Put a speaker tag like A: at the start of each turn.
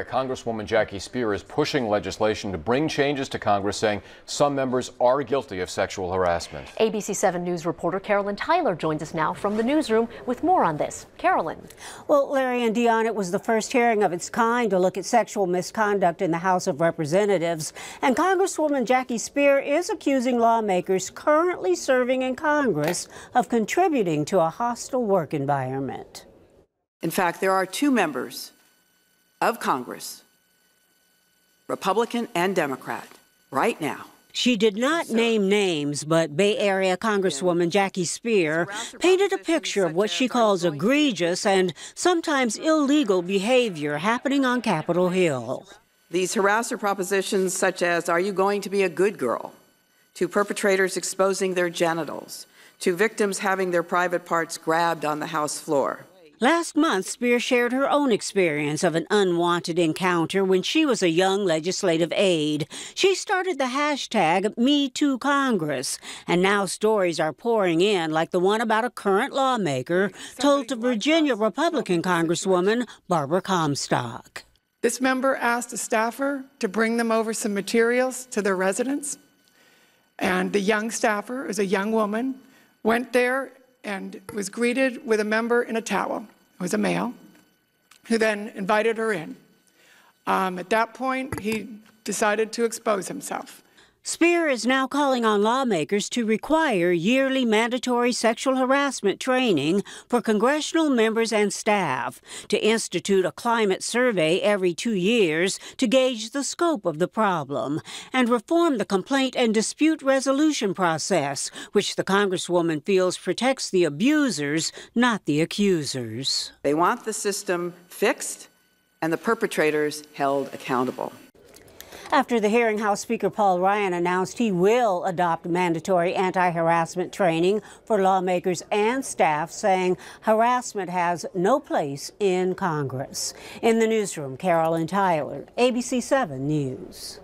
A: Congresswoman Jackie Speier is pushing legislation to bring changes to Congress, saying some members are guilty of sexual harassment.
B: ABC 7 News reporter Carolyn Tyler joins us now from the newsroom with more on this. Carolyn.
C: Well, Larry and Dion, it was the first hearing of its kind to look at sexual misconduct in the House of Representatives. And Congresswoman Jackie Speier is accusing lawmakers currently serving in Congress of contributing to a hostile work environment.
D: In fact, there are two members of Congress, Republican and Democrat, right now.
C: She did not name names, but Bay Area Congresswoman Jackie Speier painted a picture of what she calls egregious and sometimes illegal behavior happening on Capitol Hill.
D: These harasser propositions such as, are you going to be a good girl, to perpetrators exposing their genitals, to victims having their private parts grabbed on the House floor.
C: Last month, Speier shared her own experience of an unwanted encounter when she was a young legislative aide. She started the hashtag #MeTooCongress, and now stories are pouring in, like the one about a current lawmaker told to Virginia Republican Congresswoman Barbara Comstock.
E: This member asked a staffer to bring them over some materials to their residence, and the young staffer, as a young woman, went there and was greeted with a member in a towel. It was a male, who then invited her in. At that point, he decided to expose himself.
C: Speier is now calling on lawmakers to require yearly mandatory sexual harassment training for congressional members and staff, to institute a climate survey every 2 years to gauge the scope of the problem, and reform the complaint and dispute resolution process, which the Congresswoman feels protects the abusers, not the accusers.
D: They want the system fixed and the perpetrators held accountable.
C: After the hearing, House Speaker Paul Ryan announced he will adopt mandatory anti-harassment training for lawmakers and staff, saying harassment has no place in Congress. In the newsroom, Carolyn Tyler, ABC 7 News.